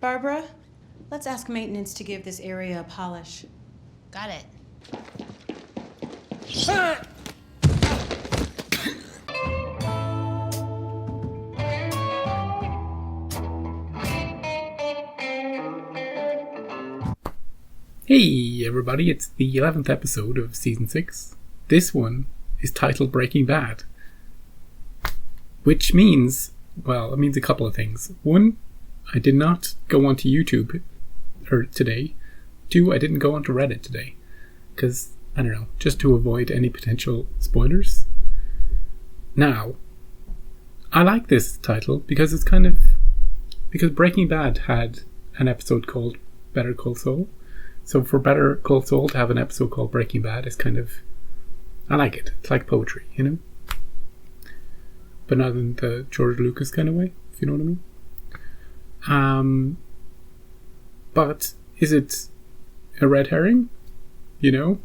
Barbara, let's ask maintenance to give this area a polish. Got it. Hey everybody, it's the 11th episode of Season 6. This one is titled Breaking Bad. Which means, well, it means a couple of things. One, I did not go onto YouTube today. Two, I didn't go onto Reddit today. Because, I don't know, just to avoid any potential spoilers. Now, I like this title because it's because Breaking Bad had an episode called Better Call Saul. So for Better Call Saul to have an episode called Breaking Bad is I like it. It's like poetry, you know? But not in the George Lucas kind of way, if you know what I mean. But is it a red herring? You know?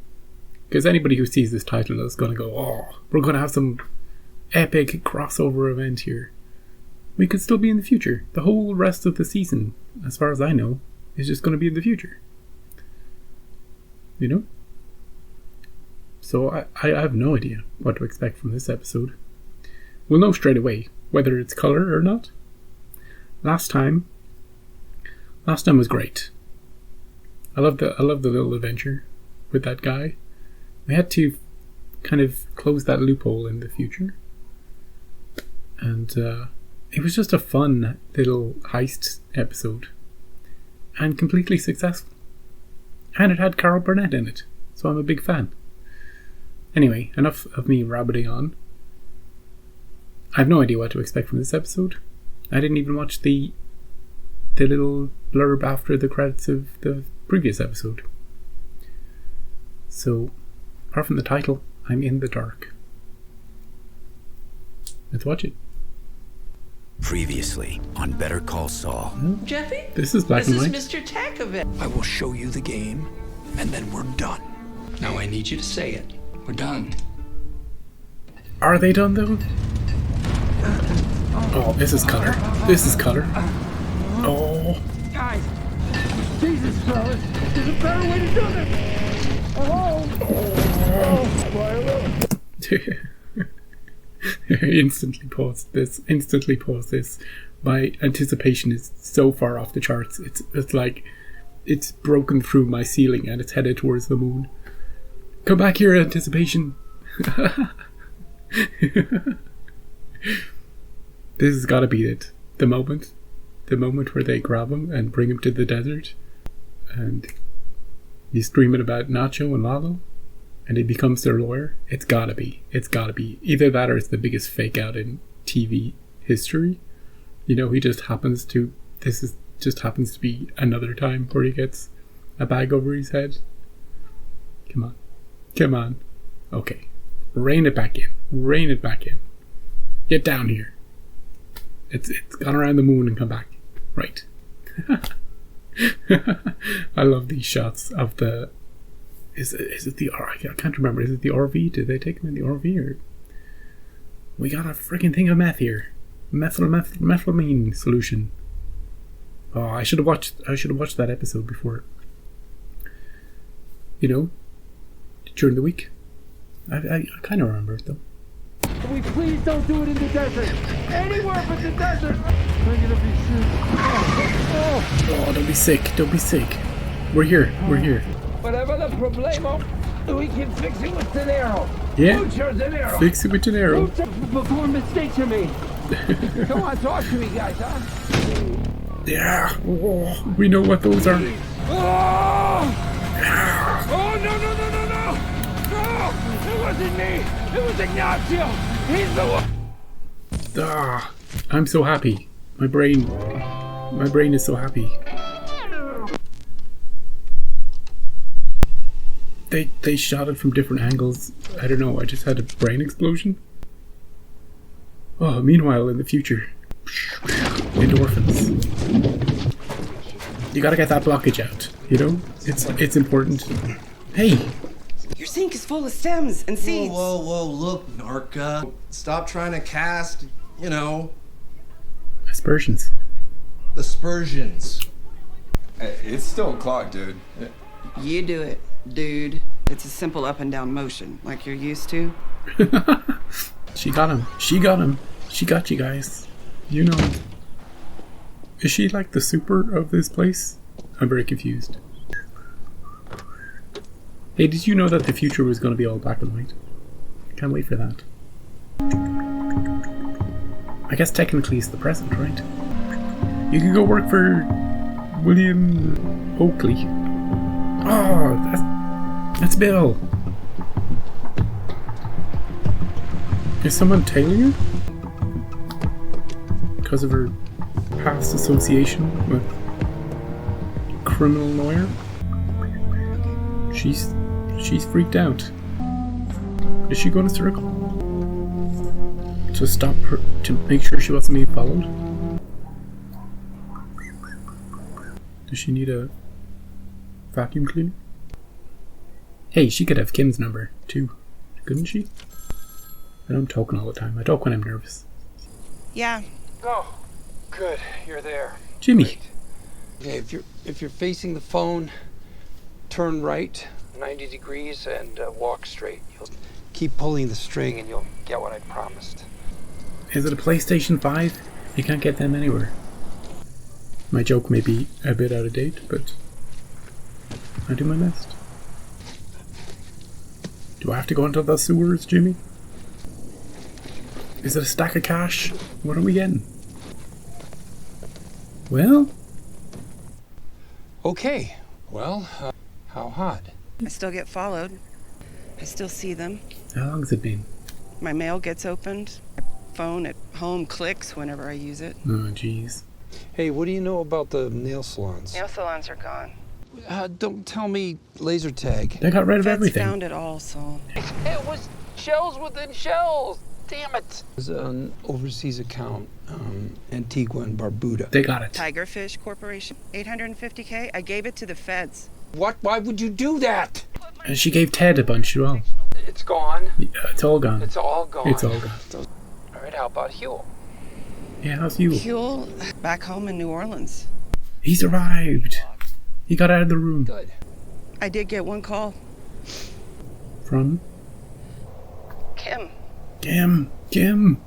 Because anybody who sees this title is going to go, oh, we're going to have some epic crossover event here. We could still be in the future. The whole rest of the season, as far as I know, is just going to be in the future. You know? So I have no idea what to expect from this episode. We'll know straight away whether it's color or not. Last time was great. I love the little adventure with that guy. We had to kind of close that loophole in the future. And it was just a fun little heist episode. And completely successful. And it had Carol Burnett in it, so I'm a big fan. Anyway, enough of me rabbiting on. I have no idea what to expect from this episode. I didn't even watch the little blurb after the credits of the previous episode. So, apart from the title, I'm in the dark. Let's watch it. Previously on Better Call Saul. Jeffy? This is black and white. This is Mr. Takovich. I will show you the game, and then we're done. Now I need you to say it. We're done. Are they done though? Oh, this is color. This is color. Oh. Guys, Jesus, fellas, there's a better way to do this. Instantly pause this. My anticipation is so far off the charts. It's like it's broken through my ceiling and it's headed towards the moon. Come back here, anticipation. This has got to be it. The moment where they grab him and bring him to the desert, and he's screaming about Nacho and Lalo, and he becomes their lawyer. It's gotta be. Either that or it's the biggest fake out in TV history. You know, he just happens to be another time where he gets a bag over his head. Come on. Okay. Rein it back in. Get down here. It's gone around the moon and come back. Right. I love these shots of the... Is it the... I can't remember. Is it the RV? Did they take him in the RV? Or... We got a freaking thing of meth here. Methylamine solution. Oh, I should have watched that episode before. You know, during the week. I kind of remember it though. Can we please don't do it in the desert? Anywhere but the desert. I'm gonna be sick. Oh, don't be sick. We're here. Whatever the problemo, we can fix it with an arrow. Yeah. Dinero. Fix it with an arrow. Before mistakes are made. Come on, talk to me, guys, huh? Yeah. Oh, we know what those are. Oh, no! No! It wasn't me! It was Ignacio! He's the one! I'm so happy. My brain is so happy. They shot it from different angles. I don't know, I just had a brain explosion. Oh, meanwhile, in the future. Endorphins. You gotta get that blockage out, you know? It's important. Hey! Your sink is full of stems and seeds. Whoa, look, Narca. Stop trying to cast, Aspersions. Aspersions. It's still clogged, dude. You do it, dude. It's a simple up and down motion, like you're used to. She got him. She got him. She got you guys. You know. Is she like the super of this place? I'm very confused. Hey, did you know that the future was going to be all black and white? Can't wait for that. I guess technically it's the present, right? You can go work for William Oakley. Oh, that's Bill. Is someone tailing her? Because of her past association with a criminal lawyer? She's freaked out. Is she going to circle? To stop her, to make sure she wasn't being followed? Does she need a vacuum cleaner? Hey, she could have Kim's number too, couldn't she? I don't talk all the time. I talk when I'm nervous. Yeah. Oh, good. You're there. Jimmy. Great. Okay, if you're facing the phone, turn right 90 degrees and walk straight. You'll keep pulling the string and you'll get what I promised. Is it a PlayStation 5? You can't get them anywhere. My joke may be a bit out of date, but I do my best. Do I have to go into the sewers, Jimmy? Is it a stack of cash? What are we getting? Well? Okay, well, how hot? I still get followed. I still see them. How long has it been? My mail gets opened. My phone at home clicks whenever I use it. Oh, jeez. Hey, what do you know about the nail salons? Nail salons are gone. Don't tell me laser tag. They got rid of Feds everything. found it all, Saul. It was shells within shells. Damn it. It was an overseas account, Antigua and Barbuda. They got it. Tigerfish Corporation, $850K. I gave it to the feds. What? Why would you do that? And she gave Ted a bunch as well. It's gone. Yeah, it's all gone. It's all gone. It's all gone. All right, how about Huel? Yeah, how's you? Huel, back home in New Orleans. He survived. He got out of the room. Good. I did get one call. From? Kim, Kim.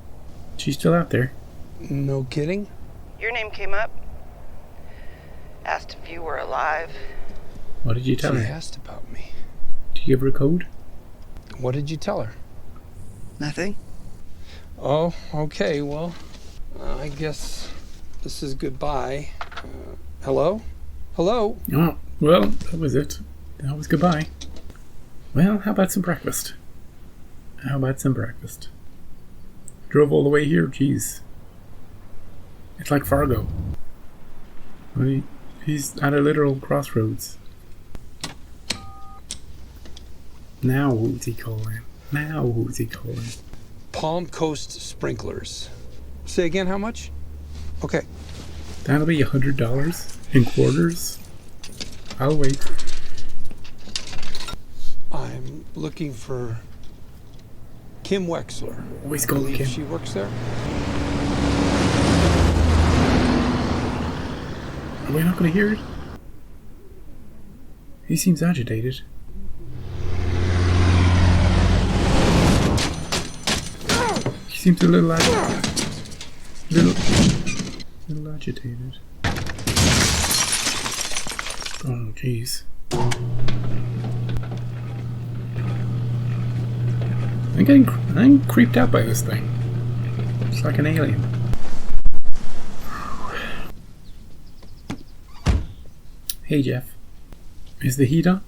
She's still out there. No kidding? your name came up. Asked if you were alive. What did you tell She her? asked about me. Did you give her a code? What did you tell her? Nothing. Oh, okay, well, I guess this is goodbye. Hello? Hello? Oh, well, that was it. That was goodbye. Well, how about some breakfast? Drove all the way here, jeez. It's like Fargo. He's at a literal crossroads. Now who's he calling? Palm Coast Sprinklers. Say again, how much? Okay. That'll be $100 in quarters. I'll wait. I'm looking for Kim Wexler. Always I call her believe Kim. She works there? Are we not going to hear it? He seems agitated. He seems a little agitated. Oh, jeez. I'm creeped out by this thing. It's like an alien. Hey, Jeff. Is the heat on?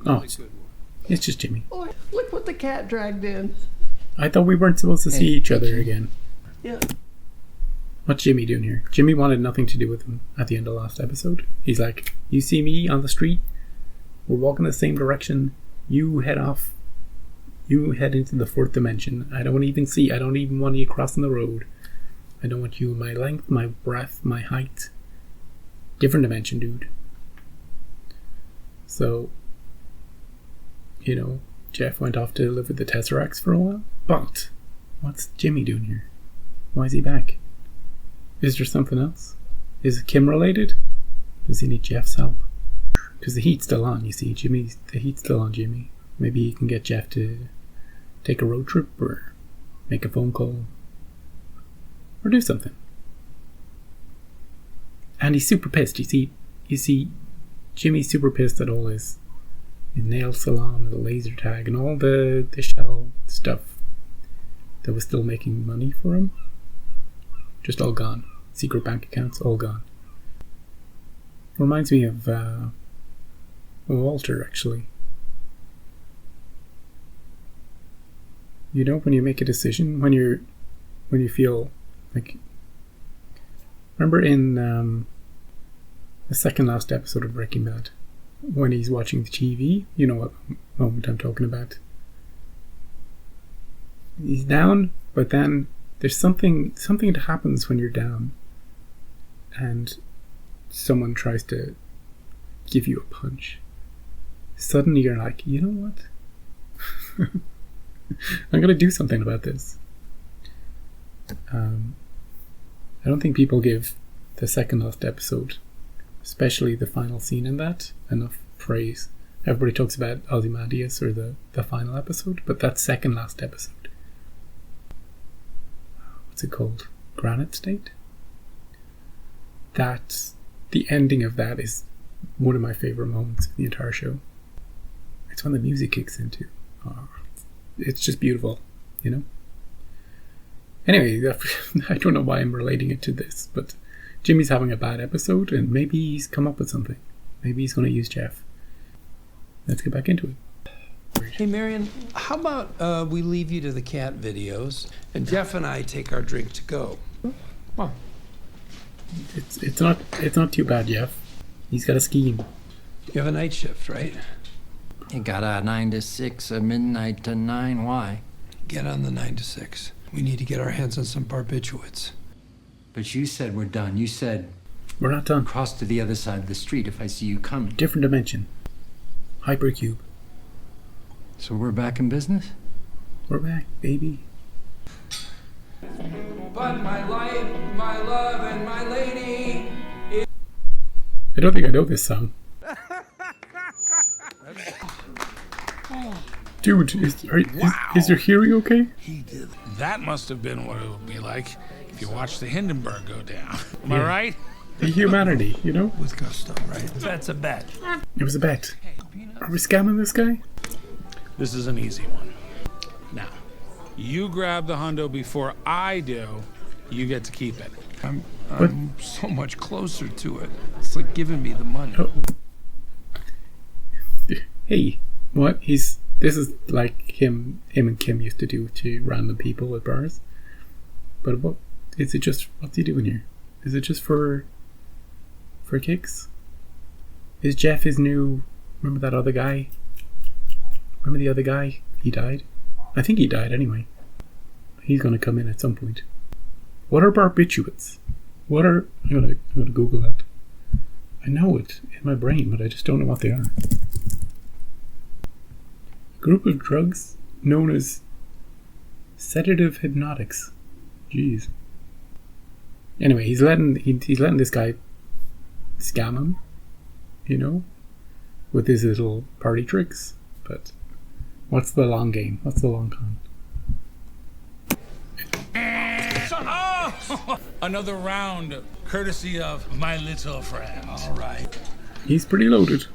Oh, it's just Jimmy. Oh, look what the cat dragged in. I thought we weren't supposed to see each other again. Yeah. What's Jimmy doing here? Jimmy wanted nothing to do with him at the end of last episode. He's like, you see me on the street? We're walking the same direction. You head off. You head into the fourth dimension. I don't even want you crossing the road. I don't want you my length, my breadth, my height. Different dimension, dude. So, Jeff went off to live with the Tesseracts for a while. But, what's Jimmy doing here? Why is he back? Is there something else? Is it Kim related? Does he need Jeff's help? Because the heat's still on, you see. The heat's still on Jimmy. Maybe he can get Jeff to take a road trip or make a phone call or do something. And he's super pissed. You see, Jimmy's super pissed at all his nail salon and the laser tag and all the shell stuff that was still making money for him. Just all gone. Secret bank accounts, all gone. Reminds me of Walter, actually. You know, when you make a decision, when you feel like... Remember in the second last episode of Breaking Bad, when he's watching the TV, you know what moment I'm talking about. He's down, but then there's something that happens when you're down and someone tries to give you a punch. Suddenly you're like, you know what? I'm gonna do something about this. I don't think people give the second last episode, especially the final scene in that, enough praise. Everybody talks about Ozymandias or the final episode, but that second last episode, what's it called? Granite State? The ending of that is one of my favourite moments of the entire show. It's when the music kicks in too. Oh, it's just beautiful, you know? Anyway, I don't know why I'm relating it to this, but Jimmy's having a bad episode and maybe he's come up with something. Maybe he's going to use Jeff. Let's get back into it. Hey, Marion, how about we leave you to the cat videos and Jeff and I take our drink to go? Well, It's not too bad, Jeff. He's got a scheme. You have a night shift, right? You got a 9 to 6, a midnight to 9. Why? Get on the 9 to 6. We need to get our hands on some barbiturates. But you said we're done. You said We're not done. cross to the other side of the street if I see you coming. Different dimension. Hypercube. So we're back in business? We're back, baby. But my life, my love, and my lady. I don't think I know this song. Dude, is your hearing okay? He did. That must have been what it would be like if you watched the Hindenburg go down. Am I right? The humanity, you know? With gusto, right? That's a bet. It was a bet. Are we scamming this guy? This is an easy one. Now, you grab the hundo before I do. You get to keep it. I'm so much closer to it. It's like giving me the money. Oh. Hey, what? This is like him and Kim used to do to random people at bars. But what is it just? What's he doing here? Is it just for kicks? Is Jeff his new? Remember that other guy? Remember the other guy? He died. I think he died anyway. He's gonna come in at some point. What are barbiturates? What are? I'm gonna Google that. I know it in my brain, but I just don't know what they are. Group of drugs known as sedative hypnotics. Jeez. Anyway, he's letting this guy scam him, you know, with his little party tricks. But what's the long game? What's the long con? Oh! Another round, courtesy of my little friend. All right. He's pretty loaded.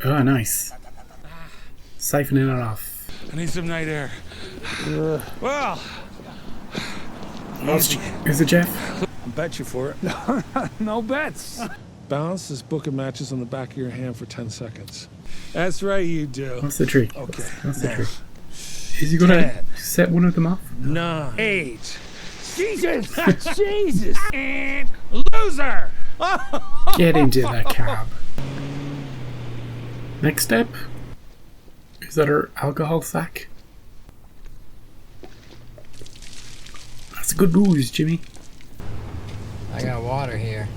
Ah, nice. Siphoning it off. I need some night air. Well, Is it Jeff? I'll bet you for it. No bets. Balance is booking matches on the back of your hand for 10 seconds. That's right, you do. What's the trick? Okay. What's the trick? Is he gonna 10. set one of them off? 9, 8. Jesus! Jesus! And loser! Get into that cab. Next step? Is that our alcohol sack? That's a good booze, Jimmy. I got water here,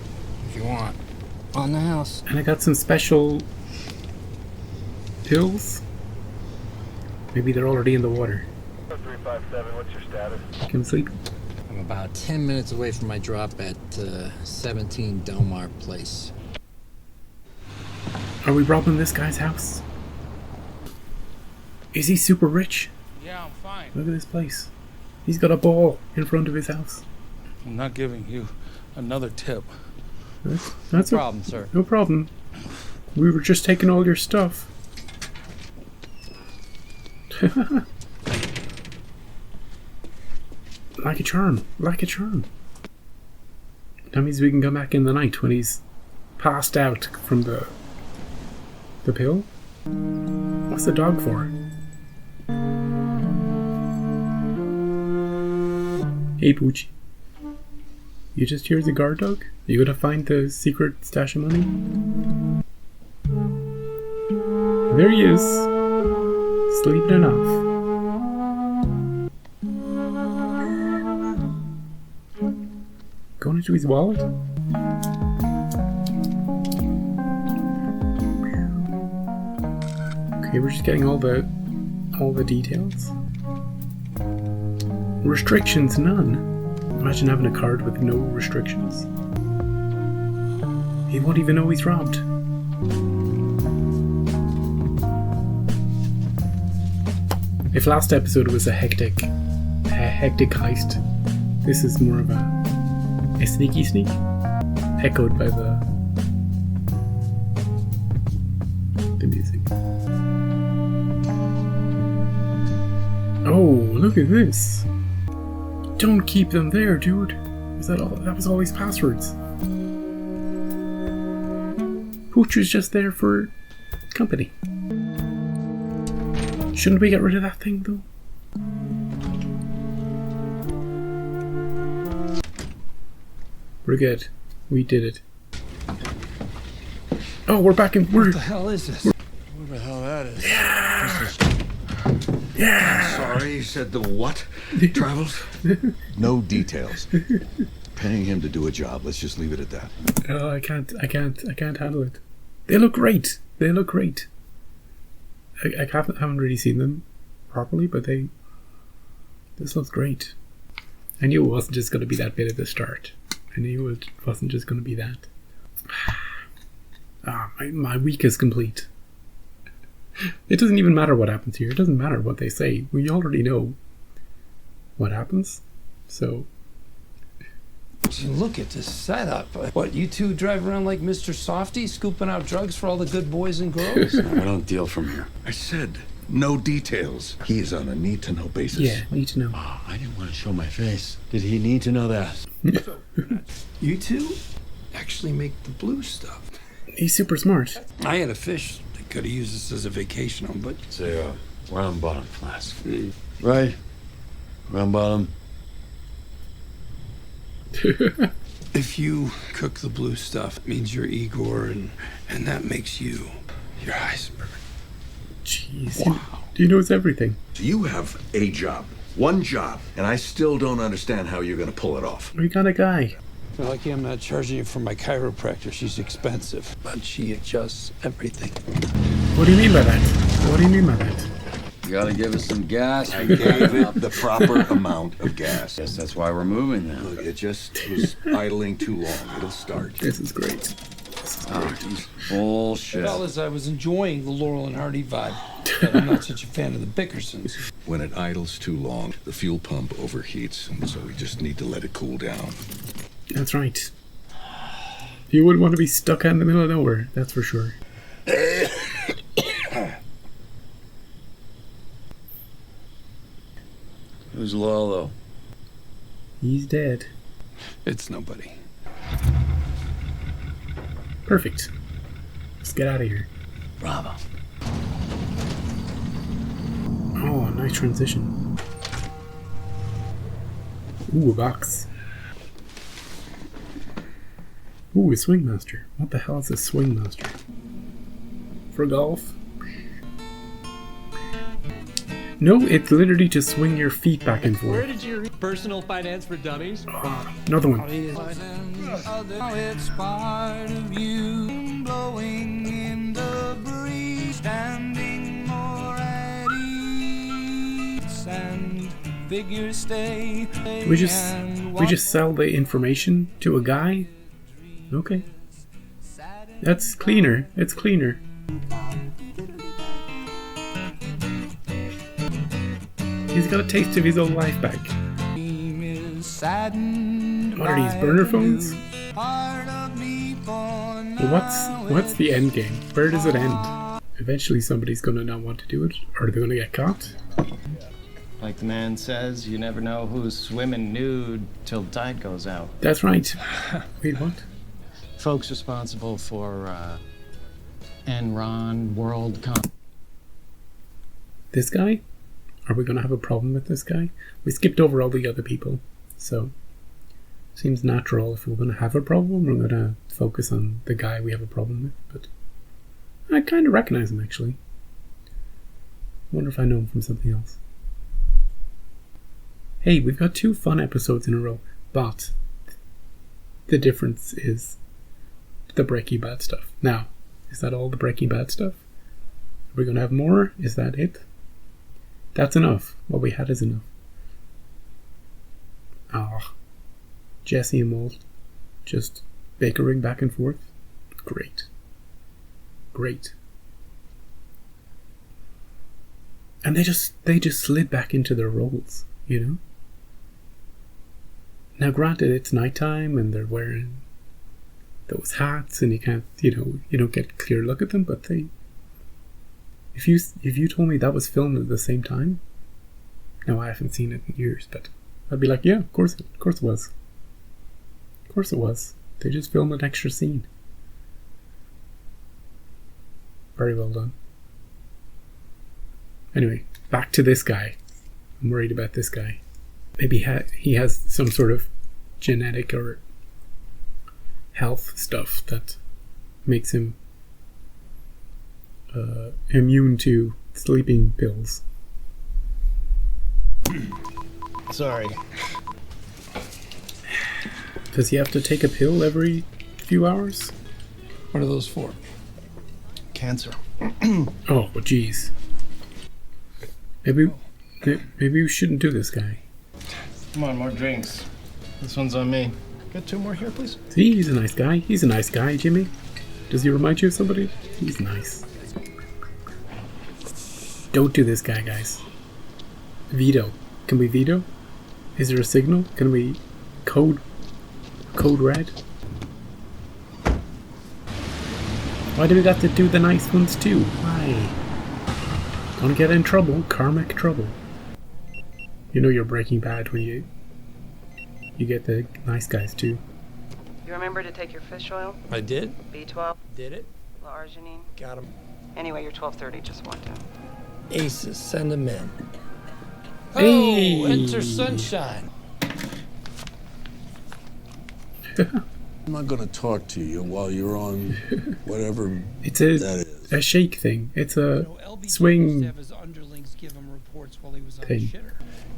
if you want. On the house. And I got some special pills. Maybe they're already in the water. 357, what's your status? Can sleep. I'm I'm about 10 minutes away from my drop at 17 Delmar Place. Are we robbing this guy's house? Is he super rich? Yeah, I'm fine. Look at this place. He's got a ball in front of his house. I'm not giving you another tip. That's No problem, sir. No problem. We were just taking all your stuff. Like a charm. Like a charm. That means we can come back in the night when he's passed out from the pill. What's the dog for? Hey, Poochie. You just hear the guard dog? Are you gonna find the secret stash of money? There he is. Sleeping enough. Going into his wallet? Okay, we're just getting all the details. Restrictions, none. Imagine having a card with no restrictions. He won't even know he's robbed. If last episode was a hectic heist, this is more of a sneaky sneak, echoed by the music. Oh, look at this! Don't keep them there, dude. Was that all? That was all his passwords. Pooch was just there for company. Shouldn't we get rid of that thing, though? We're good. We did it. Oh, we're back in. What the hell is this? What the hell that is? Yeah. Sorry, you said the what? Travels? No details. Paying him to do a job. Let's just leave it at that. Oh, I can't handle it. They look great. They look great. I haven't really seen them properly, but this looks great. I knew it wasn't just going to be that bit at the start. I knew it wasn't just going to be that. My week is complete. It doesn't even matter what happens here. It doesn't matter what they say. We already know what happens. So Look at this setup. What, you two drive around like Mr. Softy, scooping out drugs for all the good boys and girls? I don't deal from here. I said no details. He is on a need-to-know basis. yeah, need to know. Oh, I didn't want to show my face. Did he need to know that? You two actually make the blue stuff. He's super smart. I had a fish that could have used this as a vacation home, but It's a round bottom flask. Right? Round bottom. if you cook the blue stuff, it means you're Igor, and that makes you your iceberg. Jeez. Wow. He knows everything. You have a job. One job. And I still don't understand how you're going to pull it off. We got a guy. You're lucky I'm not charging you for my chiropractor. She's expensive, but she adjusts everything. What do you mean by that? What do you mean by that? You gotta give us some gas. I gave it the proper amount of gas. Yes, that's why we're moving now. Look, it just was idling too long. It'll start. This is great. Bullshit. Fellas, I was enjoying the Laurel and Hardy vibe, but I'm not such a fan of the Bickersons. When it idles too long, the fuel pump overheats, and so we just need to let it cool down. That's right. You wouldn't want to be stuck out in the middle of nowhere, that's for sure. Who's Lolo? He's dead. It's nobody. Perfect. Let's get out of here. Bravo. Oh, nice transition. Ooh, a box. Ooh, a swing master. What the hell is a swing master? For golf? No, it's literally to swing your feet back and forth. Where did you read Personal Finance for Dummies? Oh, another one. It's part of you blowing in the breeze, standing more at ease and figure stay. We just sell the information to a guy? Okay. That's cleaner. It's cleaner. He's got a taste of his old life back. What are these, burner phones? Well, what's the end game? Where does it end? Eventually somebody's gonna not want to do it, or they're gonna get caught. Like the man says, you never know who's swimming nude till the tide goes out. That's right. Wait, what? Folks responsible for Enron, WorldCom. This guy? Are we gonna have a problem with this guy? We skipped over all the other people, so seems natural if we're gonna have a problem, we're gonna focus on the guy we have a problem with, but I kind of recognize him actually. Wonder if I know him from something else. Hey, we've got 2 fun episodes in a row, but the difference is the Breaking Bad stuff. Now, is that all the Breaking Bad stuff? Are we gonna have more? Is that it? That's enough. What we had is enough. Ah, Jesse and Walt just bickering back and forth. Great. Great. And they just slid back into their roles, you know? Now granted, it's nighttime and they're wearing those hats and you can't, you don't get a clear look at them, but they... If you told me that was filmed at the same time, no, I haven't seen it in years, but I'd be like, yeah, of course it was. Of course it was. They just filmed an extra scene. Very well done. Anyway, back to this guy. I'm worried about this guy. Maybe he has some sort of genetic or health stuff that makes him immune to sleeping pills. Sorry. Does he have to take a pill every few hours? What are those for? Cancer. Oh, jeez. Maybe we shouldn't do this guy. Come on, more drinks. This one's on me. Got 2 more here, please? See, he's a nice guy. He's a nice guy, Jimmy. Does he remind you of somebody? He's nice. Don't do this guy, guys. Veto. Can we veto? Is there a signal? Can we code red? Why do we have to do the nice ones too? Why? Gonna get in trouble. Karmic trouble. You know you're Breaking Bad when you get the nice guys too. You remember to take your fish oil? I did. B12? Did it? L-arginine? Got him. Anyway, you're 12:30, just walked in. Aces, send them in. Hey. Oh, enter sunshine. I'm not going to talk to you while you're on whatever It's that is. a shake thing. It's a swing thing.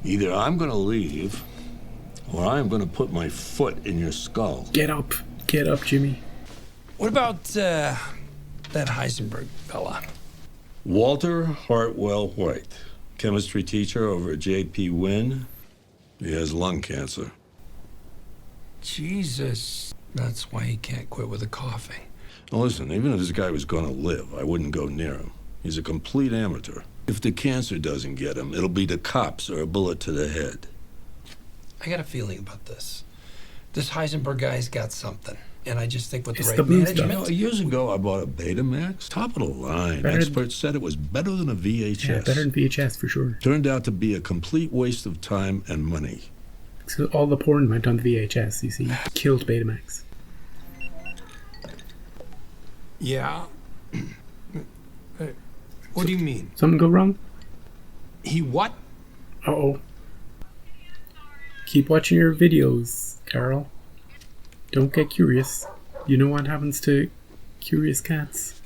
Either I'm going to leave, or I'm going to put my foot in your skull. Get up, Jimmy. What about that Heisenberg fella? Walter Hartwell White, chemistry teacher over at J.P. Wynn. He has lung cancer. Jesus. That's why he can't quit with the coughing. Now listen, even if this guy was going to live, I wouldn't go near him. He's a complete amateur. If the cancer doesn't get him, it'll be the cops or a bullet to the head. I got a feeling about this. This Heisenberg guy's got something. And I just think with the It's right the blue management... stuff. Years ago, I bought a Betamax. Top of the line. Better- Experts said it was better than a VHS. Yeah, better than VHS for sure. Turned out to be a complete waste of time and money. So all the porn went on VHS, you see. Killed Betamax. Yeah. What do you mean? Something go wrong? He what? Uh-oh. Keep watching your videos, Carol. Don't get curious. You know what happens to curious cats.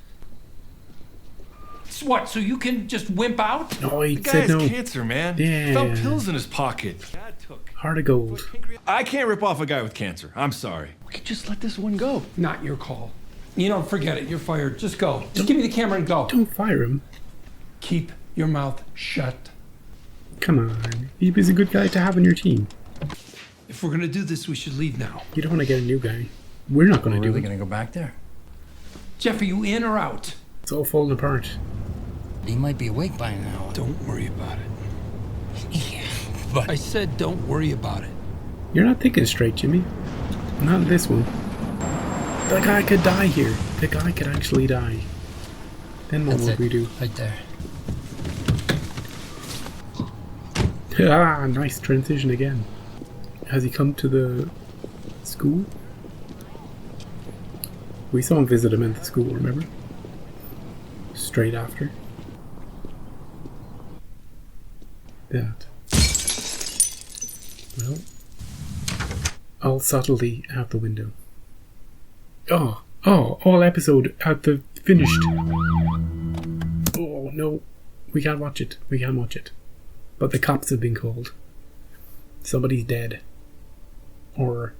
What, so you can just wimp out? No, he The guy said has no. cancer, man. Yeah. Found pills in his pocket. Heart of gold. I can't rip off a guy with cancer. I'm sorry. We could just let this one go. Not your call. You know, forget it. You're fired. Just go. Just give me the camera and go. Don't fire him. Keep your mouth shut. Come on. He was a good guy to have on your team. If we're gonna do this, we should leave now. You don't want to get a new guy. We're not going to do We're it. really gonna go back there? Jeff, are you in or out? It's all falling apart. He might be awake by now. Don't worry about it. Yeah, but I said don't worry about it. You're not thinking straight, Jimmy. Not in this one. The guy could die here. The guy could actually die. Then what that's would it. we do? Right there. Ah, nice transition again. Has he come to the school? We saw him visit him at the school, remember? Straight after. That. Well, all subtlety out the window. Oh, all episode out the finished. Oh no, we can't watch it. We can't watch it. But the cops have been called. Somebody's dead. Or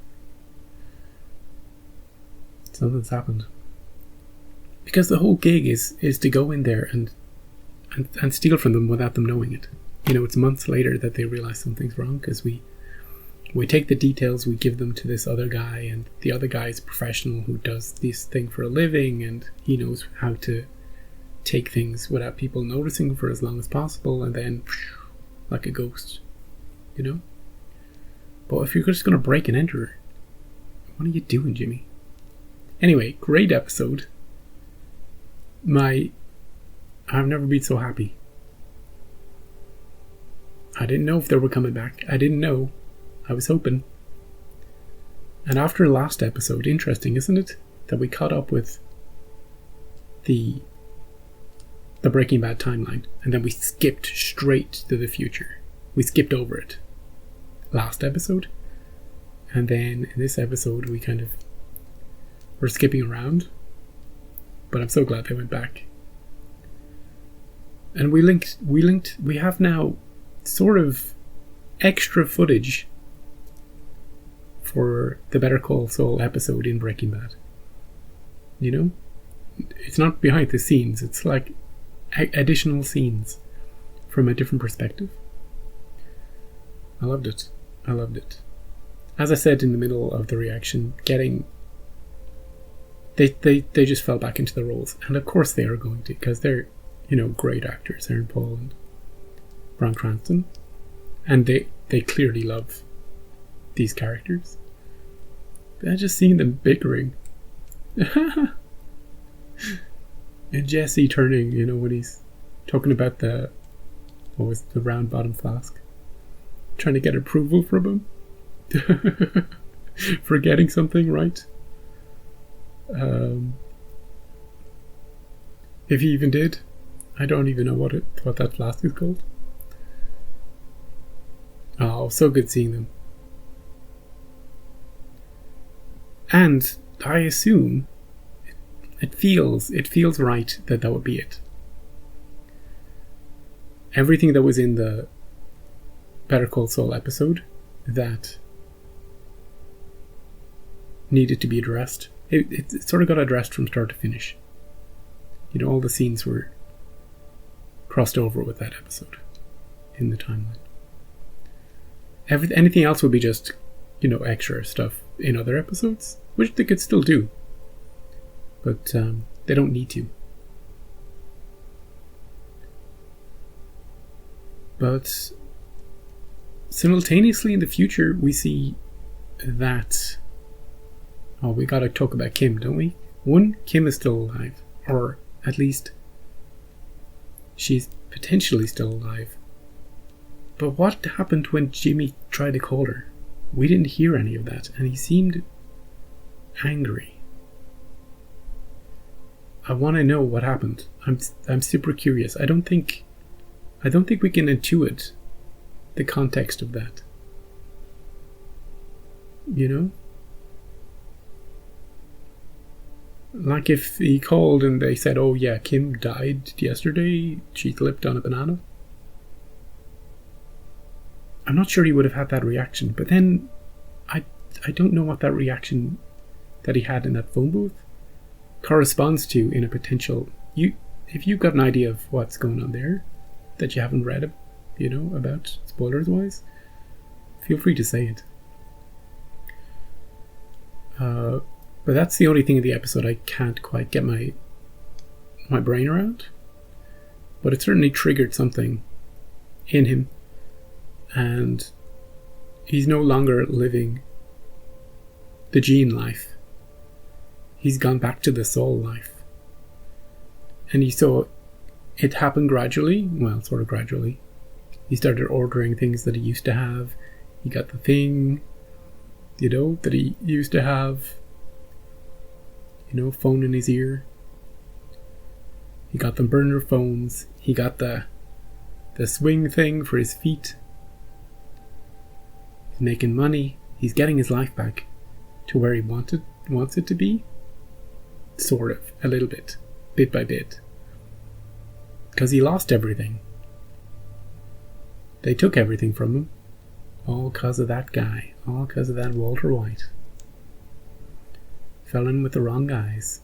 something's happened. Because the whole gig is to go in there and steal from them without them knowing it. You know, it's months later that they realize something's wrong, because we take the details, we give them to this other guy, and the other guy is a professional who does this thing for a living, and he knows how to take things without people noticing for as long as possible, and then like a ghost, you know? But if you're just going to break and enter, what are you doing, Jimmy? Anyway, great episode. I've never been so happy. I didn't know if they were coming back. I didn't know. I was hoping. And after last episode, interesting, isn't it? That we caught up with the Breaking Bad timeline, and then we skipped straight to the future. We skipped over it last episode, and then in this episode we're skipping around, but I'm so glad they went back. And we have now sort of extra footage for the Better Call Saul episode in Breaking Bad. You know? It's not behind the scenes, it's like additional scenes from a different perspective. I loved it. As I said in the middle of the reaction, they just fell back into the roles, and of course they are going to, because they're, you know, great actors, Aaron Paul and Bryan Cranston, and they clearly love these characters. But I just seeing them bickering. And Jesse turning, you know, when he's talking about the round bottom flask, trying to get approval from him for getting something right. If he even did, I don't even know what that flask is called. Oh, so good seeing them. And I assume it feels right that would be it. Everything that was in the Better Call Saul episode that needed to be addressed, it sort of got addressed from start to finish. You know, all the scenes were crossed over with that episode in the timeline. Anything else would be just, you know, extra stuff in other episodes, which they could still do, but they don't need to. But simultaneously in the future, we see that... Oh, we gotta talk about Kim, don't we? One, Kim is still alive, or at least she's potentially still alive. But what happened when Jimmy tried to call her? We didn't hear any of that, and he seemed angry. I want to know what happened. I'm super curious. I don't think we can intuit the context of that. You know? Like if he called and they said, oh yeah, Kim died yesterday, she slipped on a banana. I'm not sure he would have had that reaction, but then I don't know what that reaction that he had in that phone booth corresponds to in a potential... If you've got an idea of what's going on there that you haven't read about spoilers wise, feel free to say it. But that's the only thing in the episode I can't quite get my brain around. But it certainly triggered something in him, and he's no longer living the Gene life. He's gone back to the Saul life. And he saw it happen gradually, well, sort of gradually. He started ordering things that he used to have. He got the thing, that he used to have, phone in his ear. He got the burner phones. He got the swing thing for his feet. He's making money. He's getting his life back to where he wants it to be. Sort of, a little bit by bit. Because he lost everything. They took everything from him. All because of that guy. All because of that Walter White. Fell in with the wrong guys.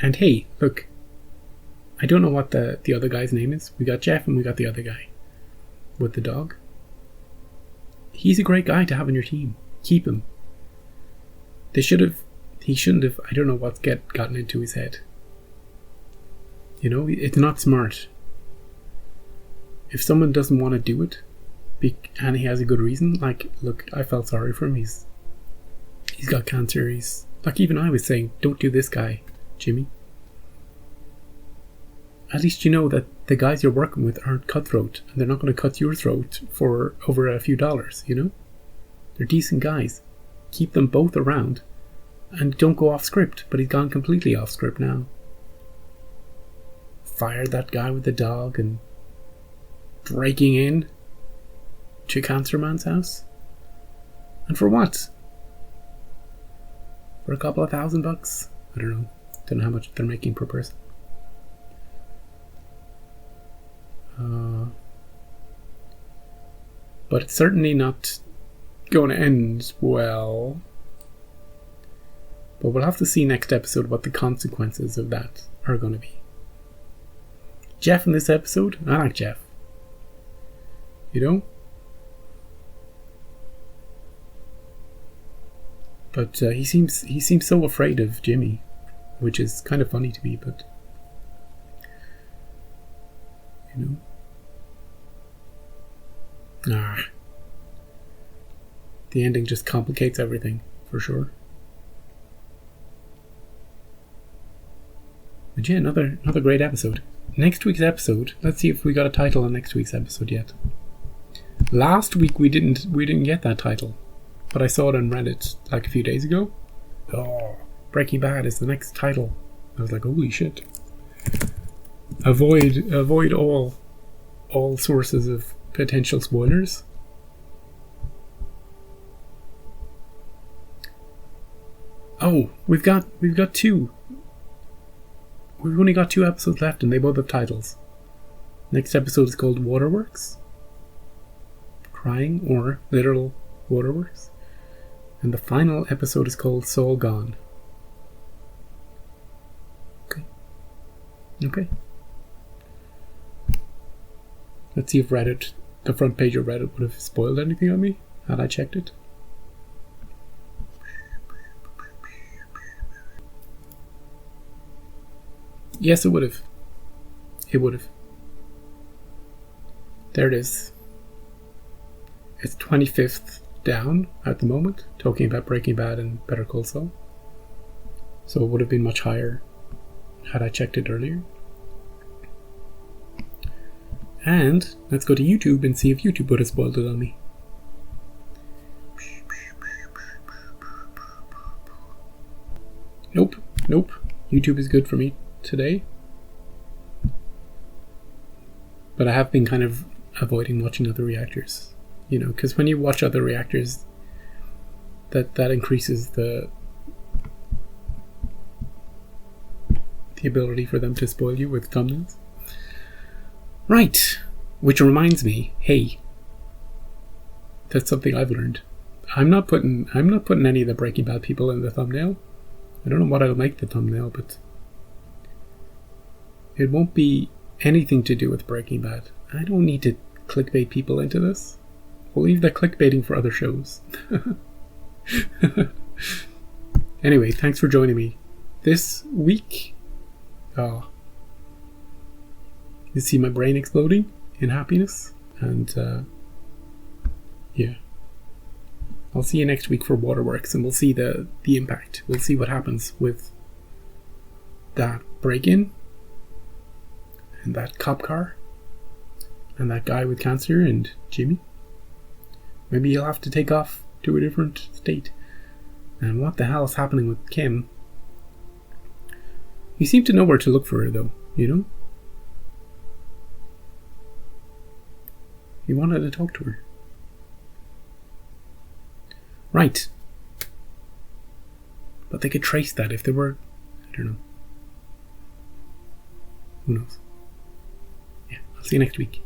And hey, look. I don't know what the other guy's name is. We got Jeff and we got the other guy. With the dog. He's a great guy to have on your team. Keep him. He shouldn't have, I don't know what's gotten into his head. It's not smart. If someone doesn't want to do it, and he has a good reason, look, I felt sorry for him. He's got cancer. He's, even I was saying, don't do this guy, Jimmy. At least you know that the guys you're working with aren't cutthroat, and they're not going to cut your throat for over a few dollars, They're decent guys. Keep them both around, and don't go off script, but he's gone completely off script now. Fired that guy with the dog and breaking in to Cancer Man's house. And for what? For a couple of $1,000? I don't know. Don't know how much they're making per person. But it's certainly not going to end well. But we'll have to see next episode what the consequences of that are going to be. Jeff in this episode, I like Jeff. But he seems so afraid of Jimmy, which is kind of funny to me, but the ending just complicates everything, for sure. But yeah, another great episode. Next week's episode, let's see if we got a title on next week's episode yet. Last week we didn't get that title, but I saw it on Reddit a few days ago. Oh, Breaking Bad is the next title. I was like, holy shit. Avoid all sources of potential spoilers. Oh, we've got two. We've only got 2 episodes left and they both have titles. Next episode is called Waterworks. Crying or literal waterworks. And the final episode is called Saul Gone. Okay. Let's see if the front page of Reddit would have spoiled anything on me had I checked it. Yes, it would have. It would have. There it is. It's 25th down at the moment, talking about Breaking Bad and Better Call Saul. So it would have been much higher had I checked it earlier. And let's go to YouTube and see if YouTube would have spoiled it on me. Nope. YouTube is good for me today. But I have been kind of avoiding watching other reactors. Because when you watch other reactors, that increases the ability for them to spoil you with thumbnails. Right, which reminds me, hey, that's something I've learned. I'm not putting any of the Breaking Bad people in the thumbnail. I don't know what I'll make the thumbnail, but it won't be anything to do with Breaking Bad. I don't need to clickbait people into this. We'll leave the clickbaiting for other shows. Anyway, thanks for joining me. This week, you see my brain exploding in happiness. And yeah. I'll see you next week for Waterworks, and we'll see the impact. We'll see what happens with that break-in, and that cop car, and that guy with cancer, and Jimmy. Maybe he'll have to take off to a different state. And what the hell is happening with Kim? You seem to know where to look for her, though, you know? You wanted to talk to her. Right. But they could trace that if there were... I don't know. Who knows? Yeah, I'll see you next week.